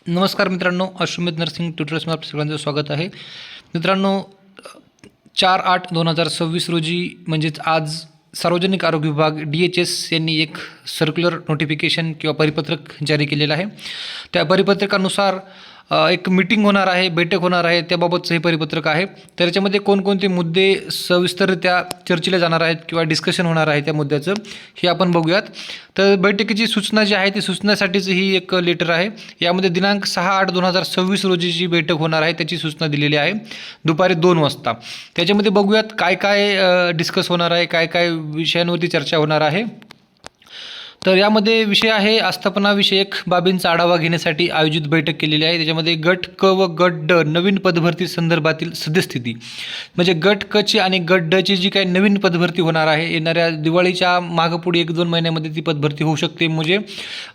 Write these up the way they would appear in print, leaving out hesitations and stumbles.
नमस्कार मित्रांनो, अश्वमेध नर्सिंग ट्युटर्समध्ये आपल्या सगळ्यांचं स्वागत आहे. मित्रांनो, 4/8/2026 रोजी म्हणजेच आज सार्वजनिक आरोग्य विभाग DHS यांनी एक सर्क्युलर नोटिफिकेशन किंवा परिपत्रक जारी केलेलं आहे. त्या परिपत्रकानुसार एक मीटिंग होणार आहे, बैठक होणार आहे, त्याबाबतचं हे परिपत्रक आहे. तर याच्यामध्ये कोणकोणते मुद्दे सविस्तररित्या चर्चेले जाणार आहेत किंवा डिस्कशन होणार आहे त्या मुद्द्याचं, हे आपण बघूयात. तर बैठकीची सूचना जी आहे ती सूचनेसाठीच ही एक लेटर आहे. यामध्ये दिनांक 6/8/2026 रोजी जी बैठक होणार आहे त्याची सूचना दिलेली आहे दुपारी 2 वाजता. त्याच्यामध्ये बघूयात काय काय डिस्कस होणार आहे, काय काय विषयांवरती चर्चा होणार आहे. तर यामध्ये विषय आहे आस्थापनाविषयक बाबींचा आढावा घेण्यासाठी आयोजित बैठक केलेली आहे. त्याच्यामध्ये गट क व गट ड नवीन पदभरती संदर्भातील सद्यस्थिती, म्हणजे गट क ची आणि गट ड ची जी काही नवीन पदभरती होणार आहे येणाऱ्या दिवाळीच्या मागपुढे 1-2 महिन्यामध्ये ती पदभरती होऊ शकते. म्हणजे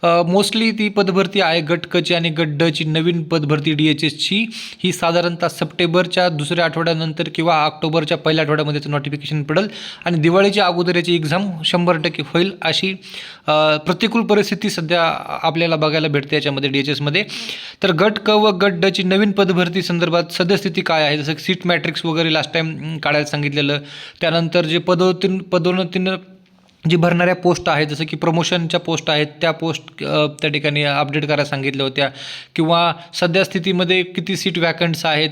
मोस्टली ती पदभरती आहे गट क ची आणि गट ड ची नवीन पदभरती DHS ची ही साधारणतः सप्टेंबरच्या दुसऱ्या आठवड्यानंतर किंवा ऑक्टोबरच्या पहिल्या आठवड्यामध्ये नोटिफिकेशन पडेल आणि दिवाळीच्या अगोदर याची एक्झाम 100% होईल अशी प्रतिकूल परिस्थिती सध्या आपल्याला बघायला भेटते याच्यामध्ये DHS मध्ये. तर गट क व गट ड ची नवीन पदभरती संदर्भात सद्यस्थिती काय आहे, जसं सीट मॅट्रिक्स वगैरे लास्ट टाइम काढायला सांगितलेलं. त्यानंतर जे पदोन्नतीनं जी भरणाऱ्या पोस्ट आहेत, जसं की प्रमोशनच्या पोस्ट आहेत त्या पोस्ट त्या ठिकाणी अपडेट करायला सांगितल्या होत्या, किंवा सध्या स्थितीमध्ये किती सीट वॅकंट्स आहेत,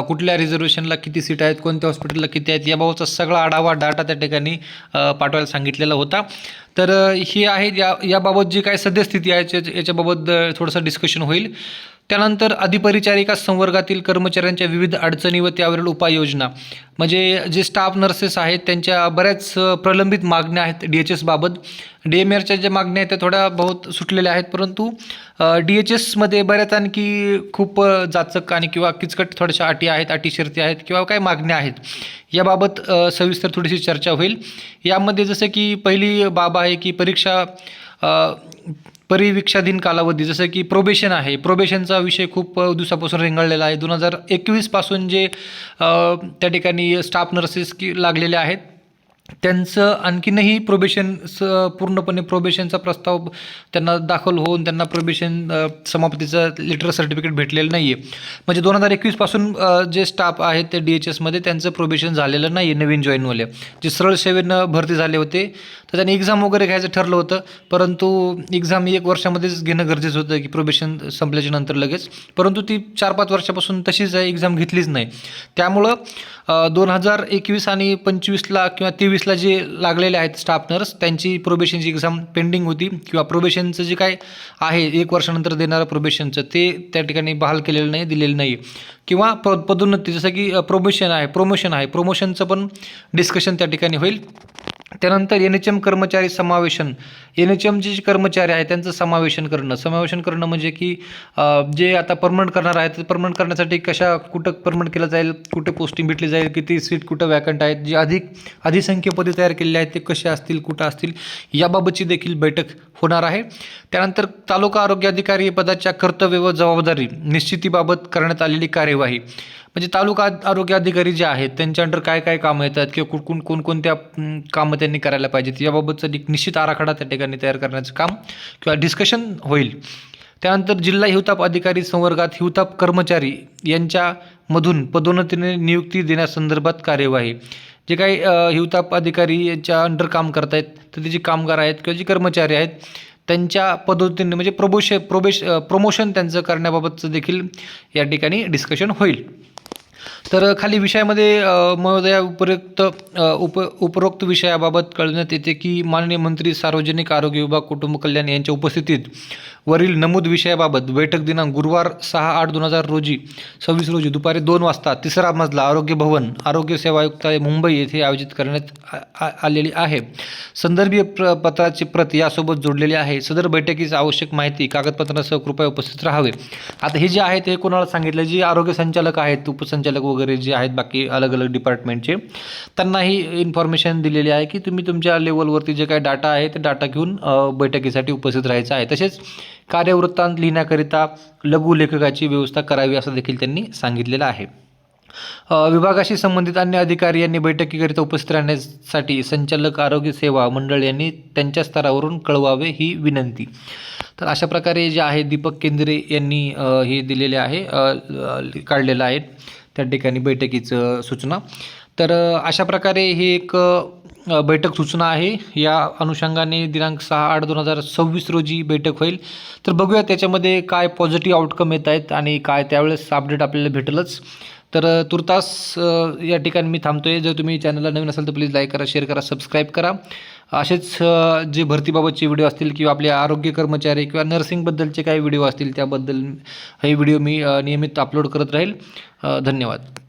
कुठल्या रिझर्वेशनला किती सीट आहेत, कोणत्या हॉस्पिटलला किती आहेत, याबाबतचा सगळा आढावा डाटा त्या ठिकाणी पाठवायला सांगितलेला होता. तर ही आहे याबाबत जी काय सद्यस्थिती आहे याच्याबाबत थोडंसं डिस्कशन होईल. त्यानंतर अधिपरिचारिका संवर्गातील कर्मचाऱ्यांच्या विविध अडचणी व त्यावरील उपाययोजना, म्हणजे जे स्टाफ नर्सेस आहेत त्यांच्या बऱ्याच प्रलंबित मागण्या आहेत DHS बाबत. DMRच्या ज्या मागण्या आहेत त्या थोड्या बहुत सुटलेल्या आहेत, परंतु DHS मध्ये बऱ्याच आणखी खूप जाचक आणि किंवा किचकट थोड्याशा अटी आहेत, अटी शर्ती आहेत किंवा काय मागण्या आहेत, याबाबत सविस्तर थोडीशी चर्चा होईल. यामध्ये जसं की पहिली बाब आहे की परीक्षा परिवीक्षाधीन कालावधी, जसं की प्रोबेशन आहे. प्रोबेशनचा विषय खूप दिवसापासून रेंगाळलेला आहे. 2021 पासून जे त्या ठिकाणी स्टाफ नर्सेस लागलेले आहेत त्यांचं आणखीनही पूर्णपणे प्रोबेशनचा प्रस्ताव त्यांना दाखल होऊन त्यांना प्रोबेशन समाप्तीचं लेटर सर्टिफिकेट भेटलेलं नाही आहे. म्हणजे 2021 पासून जे स्टाफ आहेत ते DHS मध्ये त्यांचं प्रोबेशन झालेलं नाही आहे. नवीन जॉईनवाले जे सरळ सेवेनं भरती झाले होते तर त्यांनी एक्झाम वगैरे घ्यायचं ठरलं होतं, परंतु एक्झाम 1 वर्षामध्येच घेणं गरजेचं होतं की प्रोबेशन संपल्याच्या नंतर लगेच, परंतु ती 4-5 वर्षापासून तशीच आहे, एक्झाम घेतलीच नाही. त्यामुळं 2021 आणि 25ला किंवा 23ला जे लागलेले आहेत स्टाफ नर्स त्यांची प्रोबेशनची एक्झाम पेंडिंग होती, किंवा प्रोबेशनचं जे काय आहे 1 वर्षानंतर देणारं प्रोबेशनचं ते त्या ठिकाणी बहाल केलेलं नाही, दिलेलं नाही. किंवा पदोन्नती जसं की प्रमोशन आहे, प्रमोशनचं पण डिस्कशन त्या ठिकाणी होईल. त्यानंतर NHM कर्मचारी समावेशन, NHM जे कर्मचारी आहेत त्यांचं समावेशन करणं म्हणजे की जे आता परमनंट करणार आहेत ते परमनंट करण्यासाठी कुठं परमनंट केलं जाईल, कुठे पोस्टिंग भेटली जाईल, किती सीट कुठं वॅकंट आहेत, जे अधिसंख्य पदे तयार केलेली आहेत ते कसे असतील, कुठं असतील, याबाबतची देखील बैठक होणार आहे. त्यानंतर तालुका आरोग्य अधिकारी पदाच्या कर्तव्य व जबाबदारी निश्चितीबाबत करण्यात आलेली कार्यवाही, म्हणजे तालुका आरोग्य अधिकारी जे आहेत त्यांच्या अंडर काय काय कामं येतात किंवा कोणकोणत्या कामं त्यांनी करायला पाहिजेत याबाबतचं एक निश्चित आराखडा त्या ठिकाणी तयार करण्याचं काम किंवा डिस्कशन होईल. त्यानंतर जिल्हा हिवताप अधिकारी संवर्गात हिवताप कर्मचारी यांच्यामधून पदोन्नतीने नियुक्ती देण्यासंदर्भात कार्यवाही, जे काही हिवताप अधिकारी यांच्या अंडर काम करत आहेत तर ते जे कामगार आहेत किंवा जे कर्मचारी आहेत त्यांच्या पद्धतीने म्हणजे प्रमोशन त्यांचं करण्याबाबतचं देखील या ठिकाणी डिस्कशन होईल. तर खाली विषयामध्ये महोदया उपरोक्त विषयाबाबत कळविण्यात येते की माननीय मंत्री सार्वजनिक आरोग्य विभाग कुटुंब कल्याण यांच्या उपस्थितीत वरील नमूद विषयाबाबत बैठक दिनांक गुरुवार 6/8/2026 रोजी दुपारी 2 वाजता 3रा मजला आरोग्य भवन, आरोग्य सेवा आयुक्तालय मुंबई येथे आयोजित करण्यात आलेली आहे. संदर्भीय पत्राची प्रत यासोबत जोडलेली आहे. सदर बैठकीची आवश्यक माहिती कागदपत्रांसह कृपया उपस्थित राहावे. आता हे जे आहे ते कोणाला सांगितलं, जे आरोग्य संचालक आहेत, उपसंचालक वगैरे जे आहेत बाकी अलग अलग डिपार्टमेंटचे, त्यांना ही इन्फॉर्मेशन दिलेली आहे की तुम्ही तुमच्या लेवलवरती जे काही डाटा आहे ते डाटा घेऊन बैठकीसाठी उपस्थित राहायचं आहे. तसेच कार्यवृत्तांत लिहिण्याकरिता लघुलेखकाची व्यवस्था करावी असं देखील त्यांनी सांगितलेलं आहे. विभागाशी संबंधित अन्य अधिकारी यांनी बैठकीकरिता उपस्थित राहण्यासाठी संचालक आरोग्य सेवा मंडळ यांनी त्यांच्या स्तरावरून कळवावे ही विनंती. तर अशा प्रकारे जे आहे दीपक केंद्रे यांनी हे दिलेले आहे, काढलेलं आहे त्या ठिकाणी बैठकीचं सूचना. तर अशा प्रकारे ही एक बैठक सूचना आहे. या अनुषंगाने दिनांक 6/8/2026 रोजी बैठक होईल. तर बघूया त्याच्यामध्ये काय पॉझिटिव्ह आउटकम येत आहेत आणि काय त्यावेळेस अपडेट आपल्याला भेटेलच. तर तुर्तास या ठिकाणी मी थांबतोय. जर तुम्ही चॅनलला नवीन असाल तर प्लीज लाईक करा, शेअर करा, सबस्क्राईब करा. असेच जे भरतीबाबतचे व्हिडिओ असतील किंवा आपले आरोग्य कर्मचारी किंवा नर्सिंगबद्दलचे काही व्हिडिओ असतील त्याबद्दल हे व्हिडिओ मी नियमित अपलोड करत राहील. धन्यवाद.